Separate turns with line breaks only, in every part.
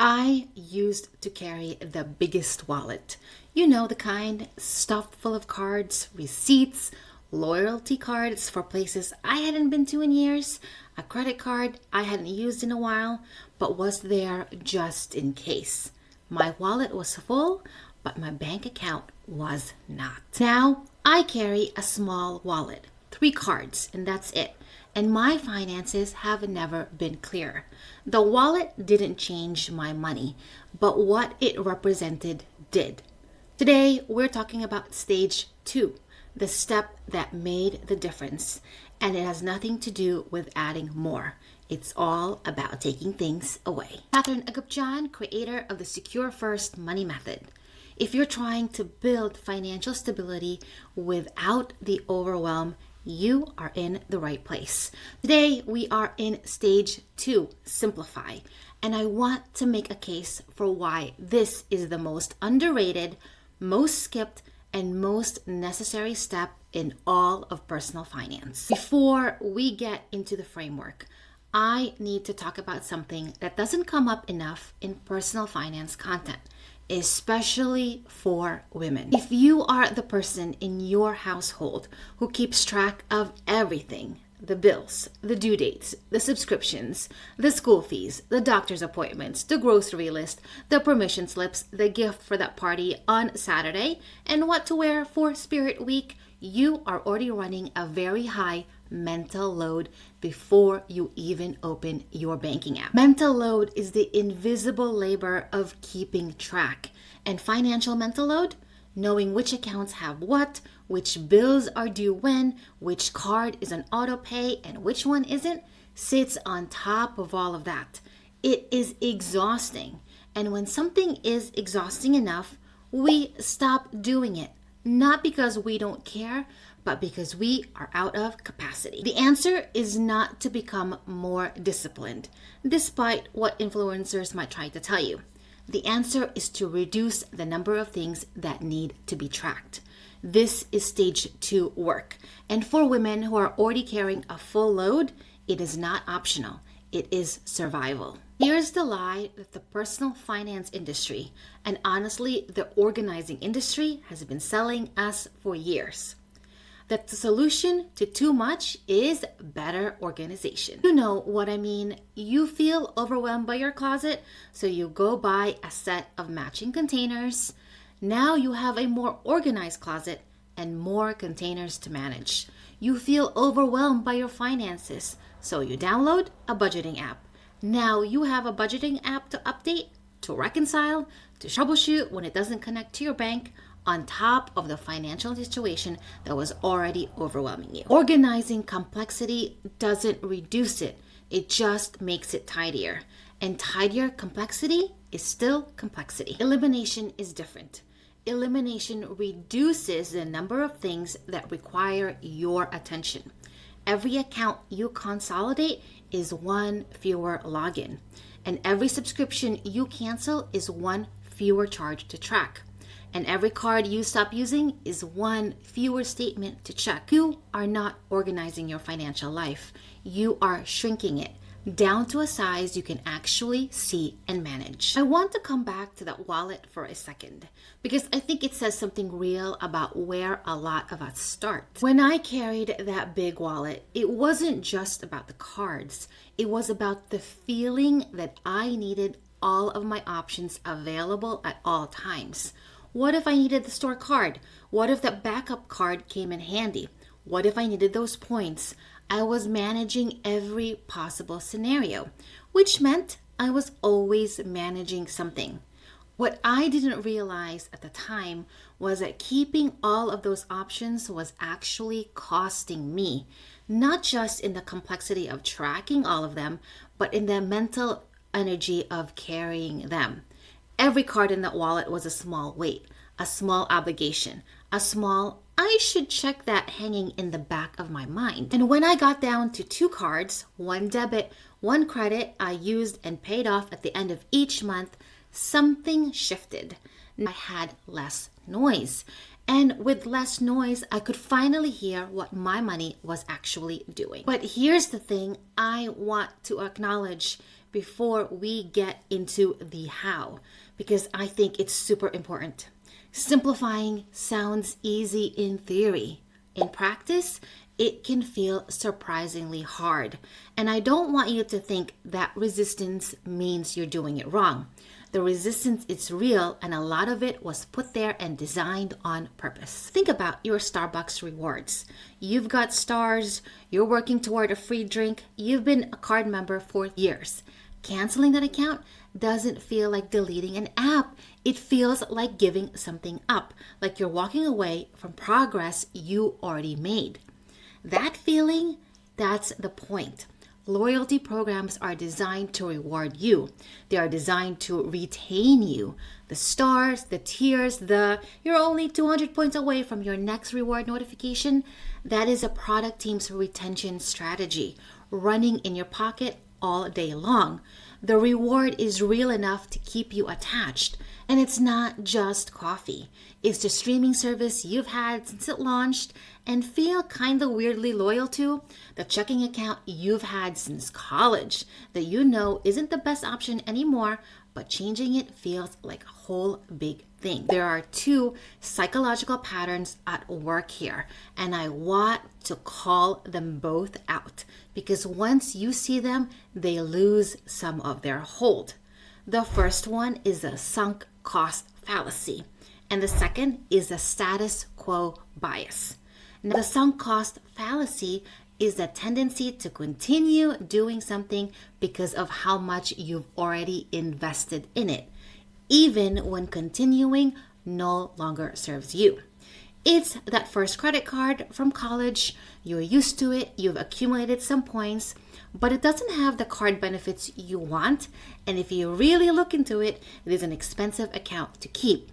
I used to carry the biggest wallet. You know, the kind stuffed full of cards, receipts, loyalty cards for places I hadn't been to in years, a credit card I hadn't used in a while, but was there just in case. My wallet was full, but my bank account was not. Now, I carry a small wallet, 3 cards, and that's it. And my finances have never been clearer. The wallet didn't change my money, but what it represented did. Today, we're talking about stage 2, the step that made the difference. And it has nothing to do with adding more. It's all about taking things away. Catherine Agupjan, creator of the Secure First Money Method. If you're trying to build financial stability without the overwhelm, you are in the right place. Today, we are in stage 2, simplify. And I want to make a case for why this is the most underrated, most skipped, and most necessary step in all of personal finance. Before we get into the framework, I need to talk about something that doesn't come up enough in personal finance content, especially for women. If you are the person in your household who keeps track of everything, the bills, the due dates, the subscriptions, the school fees, the doctor's appointments, the grocery list, the permission slips, the gift for that party on Saturday, and what to wear for Spirit Week, you are already running a very high mental load before you even open your banking app. Mental load is the invisible labor of keeping track. And financial mental load, knowing which accounts have what, which bills are due when, which card is on auto pay and which one isn't, sits on top of all of that. It is exhausting. And when something is exhausting enough, we stop doing it. Not because we don't care, but because we are out of capacity. The answer is not to become more disciplined, despite what influencers might try to tell you. The answer is to reduce the number of things that need to be tracked. This is stage 2 work. And for women who are already carrying a full load, it is not optional. It is survival. Here's the lie that the personal finance industry, and honestly, the organizing industry, has been selling us for years. That the solution to too much is better organization. You know what I mean. You feel overwhelmed by your closet, so you go buy a set of matching containers. Now you have a more organized closet and more containers to manage. You feel overwhelmed by your finances, so you download a budgeting app. Now you have a budgeting app to update, to reconcile, to troubleshoot when it doesn't connect to your bank, on top of the financial situation that was already overwhelming you. Organizing complexity doesn't reduce it. It just makes it tidier. And tidier complexity is still complexity. Elimination is different. Elimination reduces the number of things that require your attention. Every account you consolidate is one fewer login. And every subscription you cancel is one fewer charge to track. And every card you stop using is one fewer statement to check. You are not organizing your financial life. You are shrinking it down to a size you can actually see and manage. I want to come back to that wallet for a second because I think it says something real about where a lot of us start. When I carried that big wallet, it wasn't just about the cards. It was about the feeling that I needed all of my options available at all times. What if I needed the store card? What if that backup card came in handy? What if I needed those points? I was managing every possible scenario, which meant I was always managing something. What I didn't realize at the time was that keeping all of those options was actually costing me, not just in the complexity of tracking all of them, but in the mental energy of carrying them. Every card in that wallet was a small weight, a small obligation, a small, I should check that hanging in the back of my mind. And when I got down to 2 cards, 1 debit, 1 credit I used and paid off at the end of each month, something shifted. I had less noise. And with less noise, I could finally hear what my money was actually doing. But here's the thing I want to acknowledge, before we get into the how, because I think it's super important. Simplifying sounds easy in theory. In practice, it can feel surprisingly hard. And I don't want you to think that resistance means you're doing it wrong. The resistance is real, and a lot of it was put there and designed on purpose. Think about your Starbucks rewards. You've got stars, you're working toward a free drink, you've been a card member for years. Canceling that account doesn't feel like deleting an app. It feels like giving something up, like you're walking away from progress you already made. That feeling, that's the point. Loyalty programs are designed to reward you. They are designed to retain you. The stars, the tiers, you're only 200 points away from your next reward notification. That is a product team's retention strategy, running in your pocket all day long. The reward is real enough to keep you attached. And it's not just coffee. It's the streaming service you've had since it launched and feel kind of weirdly loyal to. The checking account you've had since college that you know isn't the best option anymore, but changing it feels like a whole big thing. There are two psychological patterns at work here, and I want to call them both out because once you see them, they lose some of their hold. The first one is a sunk cost fallacy, and the second is a status quo bias. Now, the sunk cost fallacy is the tendency to continue doing something because of how much you've already invested in it, even when continuing no longer serves you. It's that first credit card from college. You're used to it, you've accumulated some points, but it doesn't have the card benefits you want. And if you really look into it, it is an expensive account to keep.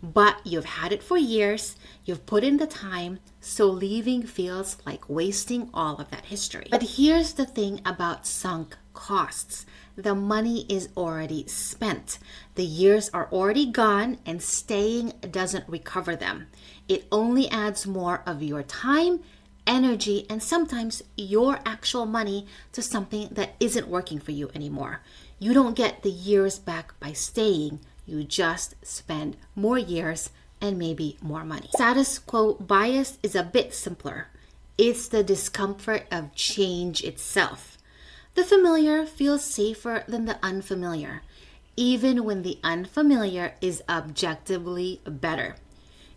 But you've had it for years, you've put in the time, so leaving feels like wasting all of that history. But here's the thing about sunk costs. The money is already spent. The years are already gone, and staying doesn't recover them. It only adds more of your time, energy, and sometimes your actual money to something that isn't working for you anymore. You don't get the years back by staying. You just spend more years and maybe more money. Status quo bias is a bit simpler. It's the discomfort of change itself. The familiar feels safer than the unfamiliar, even when the unfamiliar is objectively better.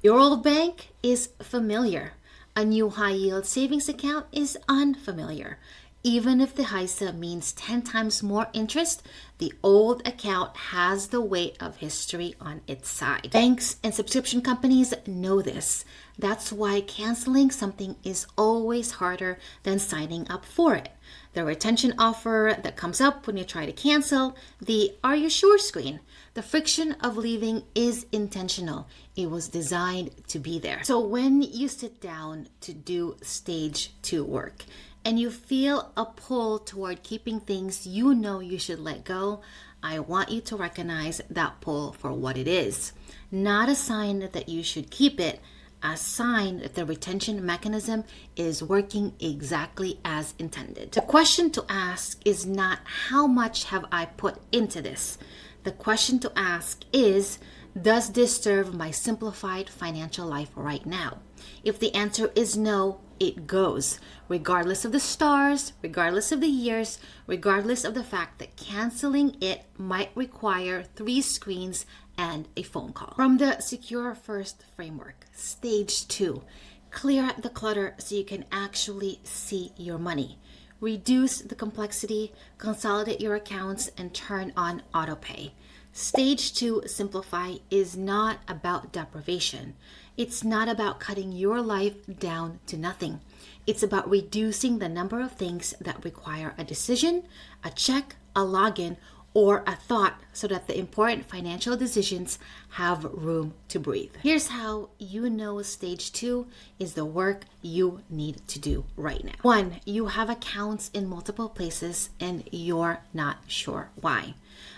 Your old bank is familiar. A new high-yield savings account is unfamiliar. Even if the HISA means 10 times more interest, the old account has the weight of history on its side. Banks and subscription companies know this. That's why canceling something is always harder than signing up for it. The retention offer that comes up when you try to cancel, the "Are you sure?" screen. The friction of leaving is intentional. It was designed to be there. So when you sit down to do stage 2 work and you feel a pull toward keeping things you know you should let go, I want you to recognize that pull for what it is. Not a sign that you should keep it, a sign that the retention mechanism is working exactly as intended. The question to ask is not how much have I put into this? The question to ask is, does this serve my simplified financial life right now? If the answer is no, it goes, regardless of the stars, regardless of the years, regardless of the fact that canceling it might require 3 screens and a phone call. From the Secure First framework, stage 2, clear the clutter so you can actually see your money. Reduce the complexity, consolidate your accounts, and turn on autopay. Stage 2, simplify, is not about deprivation. It's not about cutting your life down to nothing. It's about reducing the number of things that require a decision, a check, a login, or a thought so that the important financial decisions have room to breathe. Here's how you know stage 2 is the work you need to do right now. 1, you have accounts in multiple places and you're not sure why.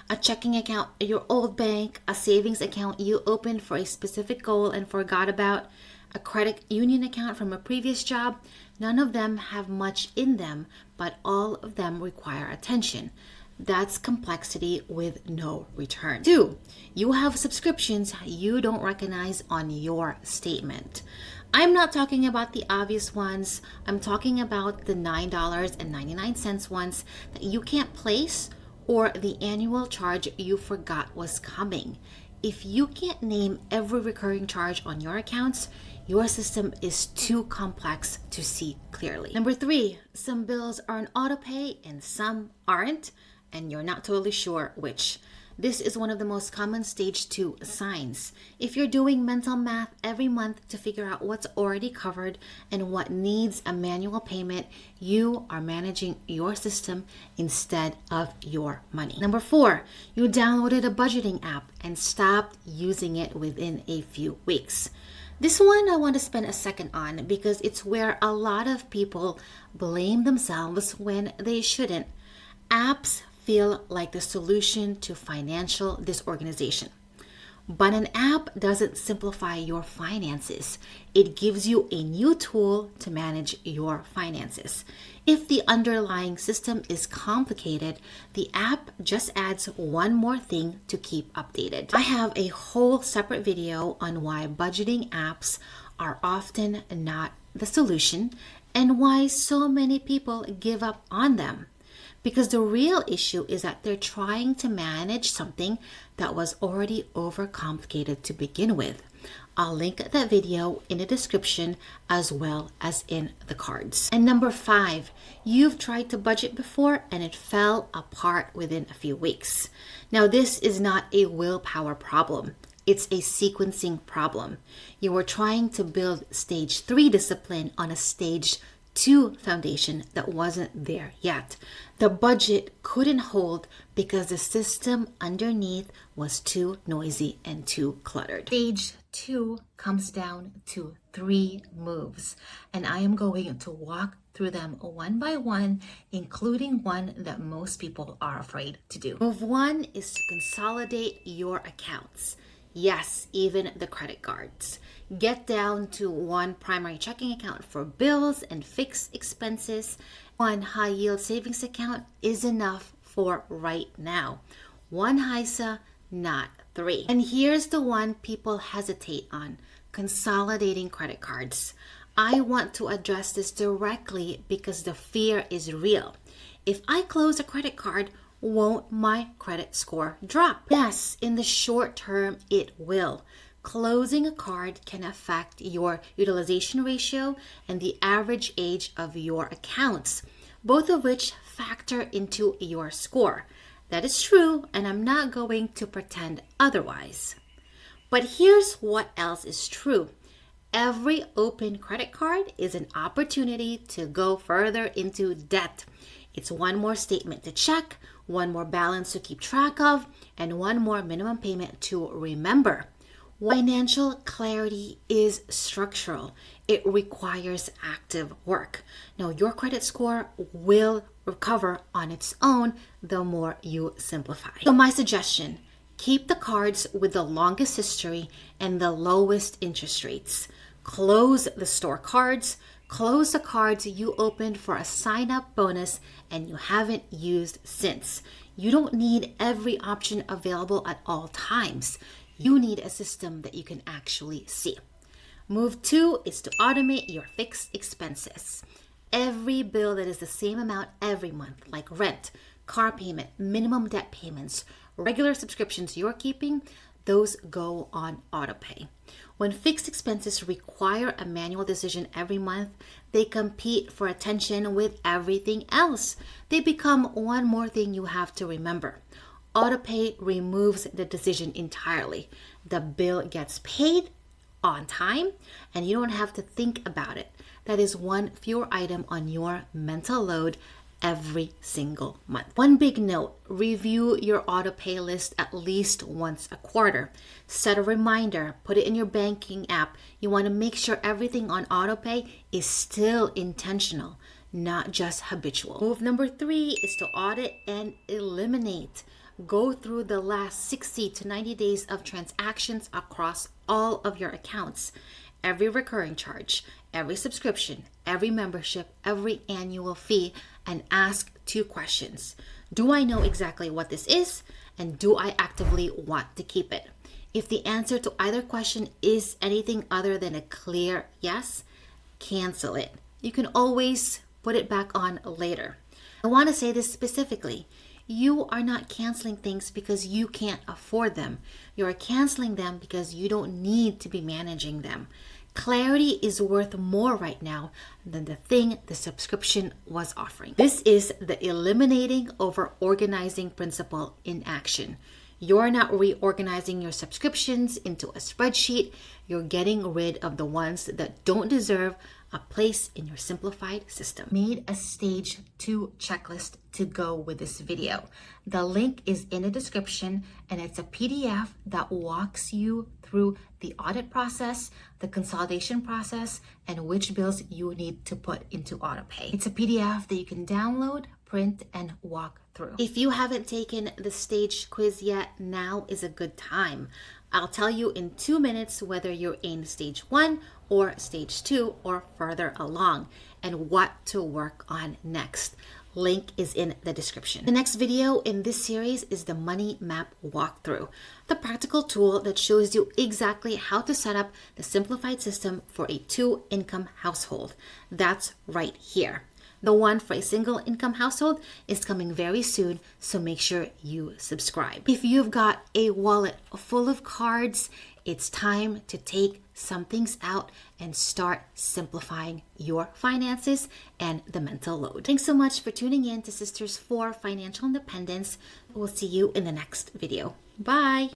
A checking account at your old bank, a savings account you opened for a specific goal and forgot about, a credit union account from a previous job. None of them have much in them, but all of them require attention. That's complexity with no return. 2, you have subscriptions you don't recognize on your statement. I'm not talking about the obvious ones. I'm talking about the $9.99 ones that you can't place, or the annual charge you forgot was coming. If you can't name every recurring charge on your accounts, your system is too complex to see clearly. Number 3, some bills are on auto pay and some aren't, and you're not totally sure which. This is one of the most common stage 2 signs. If you're doing mental math every month to figure out what's already covered and what needs a manual payment, you are managing your system instead of your money. Number 4, you downloaded a budgeting app and stopped using it within a few weeks. This one I want to spend a second on because it's where a lot of people blame themselves when they shouldn't. Apps feel like the solution to financial disorganization. But an app doesn't simplify your finances. It gives you a new tool to manage your finances. If the underlying system is complicated, the app just adds one more thing to keep updated. I have a whole separate video on why budgeting apps are often not the solution and why so many people give up on them. Because the real issue is that they're trying to manage something that was already overcomplicated to begin with. I'll link that video in the description as well as in the cards. And number 5, you've tried to budget before and it fell apart within a few weeks. Now, this is not a willpower problem. It's a sequencing problem. You were trying to build stage 3 discipline on a stage 2 foundation that wasn't there yet. The budget couldn't hold because the system underneath was too noisy and too cluttered. Stage 2 comes down to 3 moves, and I am going to walk through them one by one, including one that most people are afraid to do. Move 1 is to consolidate your accounts. Yes, even the credit cards. Get down to one primary checking account for bills and fixed expenses. One high yield savings account is enough for right now. One HISA, not 3. And here's the one people hesitate on: consolidating credit cards. I want to address this directly because the fear is real. If I close a credit card, won't my credit score drop? Yes, in the short term, it will. Closing a card can affect your utilization ratio and the average age of your accounts, both of which factor into your score. That is true, and I'm not going to pretend otherwise. But here's what else is true. Every open credit card is an opportunity to go further into debt. It's one more statement to check, one more balance to keep track of, and one more minimum payment to remember. Financial clarity is structural. It requires active work. Now, your credit score will recover on its own the more you simplify. So my suggestion, keep the cards with the longest history and the lowest interest rates. Close the store cards. Close the cards you opened for a sign-up bonus and you haven't used since. You don't need every option available at all times. You need a system that you can actually see. Move 2 is to automate your fixed expenses. Every bill that is the same amount every month, like rent, car payment, minimum debt payments, regular subscriptions you're keeping, those go on autopay. When fixed expenses require a manual decision every month, they compete for attention with everything else. They become one more thing you have to remember. Autopay removes the decision entirely. The bill gets paid on time and you don't have to think about it. That is one fewer item on your mental load every single month. One big note, review your autopay list at least once a quarter. Set a reminder, put it in your banking app. You want to make sure everything on autopay is still intentional, not just habitual. Move number 3 is to audit and eliminate. Go through the last 60 to 90 days of transactions across all of your accounts. Every recurring charge, every subscription, every membership, every annual fee, and ask 2 questions. Do I know exactly what this is? And do I actively want to keep it? If the answer to either question is anything other than a clear yes, cancel it. You can always put it back on later. I want to say this specifically. You are not canceling things because you can't afford them. You are canceling them because you don't need to be managing them. Clarity is worth more right now than the thing the subscription was offering. This is the eliminating over organizing principle in action. You're not reorganizing your subscriptions into a spreadsheet. You're getting rid of the ones that don't deserve a place in your simplified system. Made a stage 2 checklist to go with this video. The link is in the description, and it's a PDF that walks you through the audit process, the consolidation process, and which bills you need to put into autopay. It's a PDF that you can download, print, and walk through. If you haven't taken the stage quiz yet, now is a good time. I'll tell you in 2 minutes whether you're in stage 1 or stage 2 or further along, and what to work on next. Link is in the description. The next video in this series is the Money Map Walkthrough, the practical tool that shows you exactly how to set up the simplified system for a 2-income household. That's right here. The one for a single income household is coming very soon, so make sure you subscribe. If you've got a wallet full of cards, it's time to take some things out and start simplifying your finances and the mental load. Thanks so much for tuning in to Sisters for Financial Independence. We'll see you in the next video. Bye.